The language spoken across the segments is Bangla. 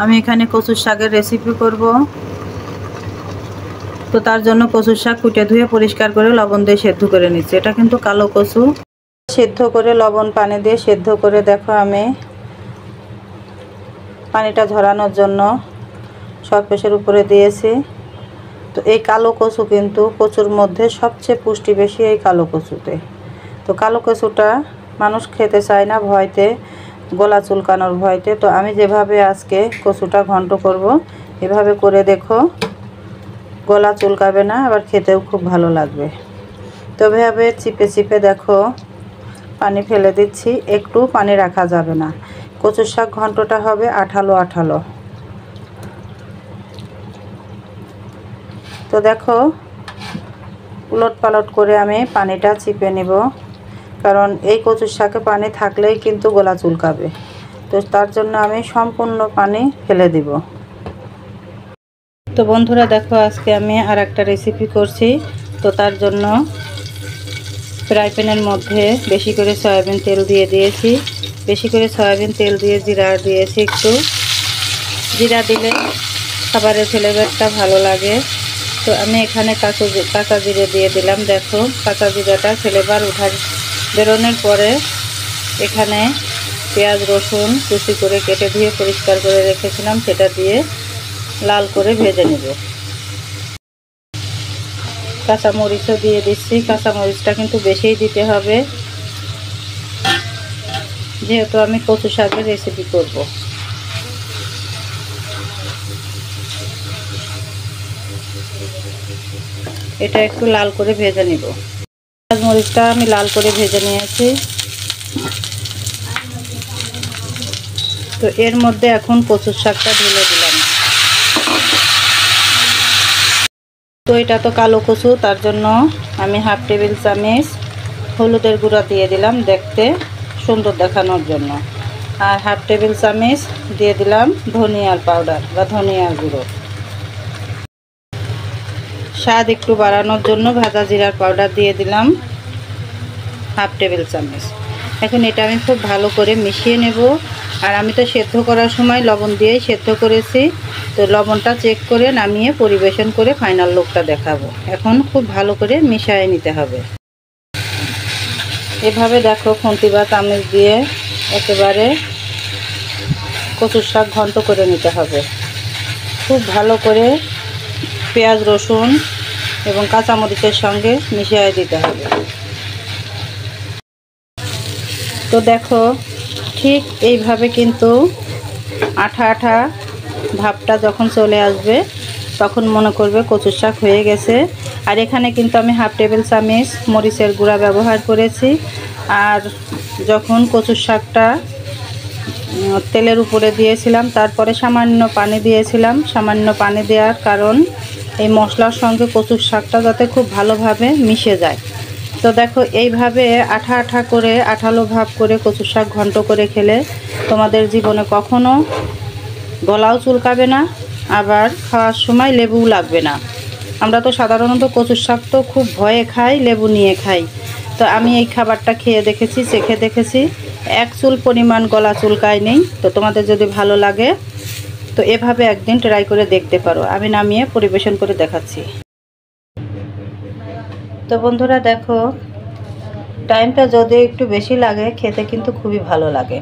আমি এখানে কচুর শাকের রেসিপি করব। তো তার জন্য কচুর শাক কুটে ধুয়ে পরিষ্কার করে লবণ দিয়ে সেদ্ধ করে নিচ্ছি। এটা কিন্তু কালো কচু। সেদ্ধ করে লবণ পানি দিয়ে সেদ্ধ করে দেখো আমি পানিটা ঝরানোর জন্য সরষের উপরে দিয়েছি। তো এই কালো কচু কিন্তু কচুর মধ্যে সবচেয়ে পুষ্টি বেশি এই কালো কচুতে। তো কালো কচুটা মানুষ খেতে চায় না ভয়তে, গলা চুলকানোর ভয়তে। তো আমি যেভাবে আজকে কচুটা ঘন্ট করব এভাবে করে দেখো, গলা চুলকাবে না, আবার খেতেও খুব ভালো লাগবে। তো এভাবে চিপে চিপে দেখো পানি ফেলে দিচ্ছি, একটু পানি রাখা যাবে না। কচুর শাক ঘন্টটা হবে আঠালো আঠালো। তো দেখো উলট পালট করে আমি পানিটা চিপে নেব, কারণ এই কচুর শাকে পানি থাকলেই কিন্তু গলা চুলকাবে। তো তার জন্য আমি সম্পূর্ণ পানি ফেলে দিব। তো বন্ধুরা দেখো আজকে আমি আর একটা রেসিপি করছি। তো তার জন্য ফ্রাই প্যানের মধ্যে বেশি করে সয়াবিন তেল দিয়ে দিয়েছি। বেশি করে সয়াবিন তেল দিয়ে জিরা দিয়েছি একটু। জিরা দিলে খাবারের ফ্লেভারটা ভালো লাগে। তো আমি এখানে কাঁচা জিরে দিয়ে দিলাম। দেখো কাঁচা জিরাটা ফ্লেভার বেরোনোর পরে এখানে পেঁয়াজ রসুন কুচি করে কেটে ধুয়ে পরিষ্কার করে রেখেছিলাম, সেটা দিয়ে লাল করে ভেজে নেব। কাঁচামরিচও দিয়ে দিচ্ছি। কাঁচামরিচটা কিন্তু বেশিই দিতে হবে, যেহেতু আমি কচু শাকের রেসিপি করব। এটা একটু লাল করে ভেজে নিব। মরিচটা আমি লাল করে ভেজে নিয়েছি। তো এর মধ্যে এখন কচুর শাকটা ঢেলে দিলাম। তো এটা তো কালো কচু, তার জন্য আমি হাফ টেবিল চামচ হলুদের গুঁড়া দিয়ে দিলাম দেখতে সুন্দর দেখানোর জন্য। আর হাফ টেবিল চামচ দিয়ে দিলাম ধনিয়ার পাউডার বা ধনিয়ার গুঁড়ো। স্বাদ একটু বাড়ানোর জন্য ভাজা জিরার পাউডার দিয়ে দিলাম হাফ টেবিল চামচ। এখন এটা আমি খুব ভালো করে মিশিয়ে নেব। আর আমি তো সেদ্ধ করার সময় লবণ দিয়েই সেদ্ধ করেছি। তো লবণটা চেক করে নামিয়ে পরিবেশন করে ফাইনাল লুকটা দেখাবো। এখন খুব ভালো করে মিশিয়ে নিতে হবে। এভাবে দেখো খুন্তি বা চামচ দিয়ে একেবারে কচুর শাক ঘন্ট করে নিতে হবে। খুব ভালো করে পেঁয়াজ রসুন এবং কাঁচামরিচের সঙ্গে মিশিয়ে দিতে হবে। তো দেখো ঠিক এইভাবে কিন্তু আঠা আঠা ভাবটা যখন চলে আসবে তখন মনে করবে কচুর শাক হয়ে গেছে। আর এখানে কিন্তু আমি হাফ টেবিল চামচ মরিচের গুঁড়া ব্যবহার করেছি। আর যখন কচুর শাকটা তেলের উপরে দিয়েছিলাম তারপরে সামান্য পানি দিয়েছিলাম। সামান্য পানি দেওয়ার কারণ এই মশলার সঙ্গে কচুর শাকটা যাতে খুব ভালোভাবে মিশে যায়। তো দেখো এইভাবে আঠা আঠা করে আঠালো ভাব করে কচুর শাক ঘন্ট করে খেলে তোমাদের জীবনে কখনো গলাও চুলকাবে না, আবার খাওয়ার সময় লেবুও লাগবে না। আমরা তো সাধারণত কচুর শাক তো খুব ভয়ে খাই, লেবু নিয়ে খাই। তো আমি এই খাবারটা খেয়ে দেখেছি, চেখে দেখেছি, এক চুল পরিমাণ গলা চুলকায় নেই। তো তোমাদের যদি ভালো লাগে তো এভাবে একদিন ট্রাই করে দেখতে পারো। আমি নামিয়ে পরিবেশন করে দেখাচ্ছি। তো বন্ধুরা দেখো টাইমটা যদি একটু বেশি লাগে খেতে কিন্তু খুবই ভালো লাগে।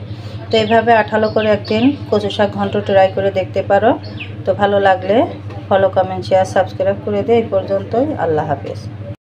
তো এইভাবে আঠালো করে একদিন কচু শাক ঘন্ট ট্রাই করে দেখতে পারো। তো ভালো লাগলে ফলো কমেন্ট শেয়ার সাবস্ক্রাইব করে দিও। এই পর্যন্তই, আল্লাহ হাফেজ।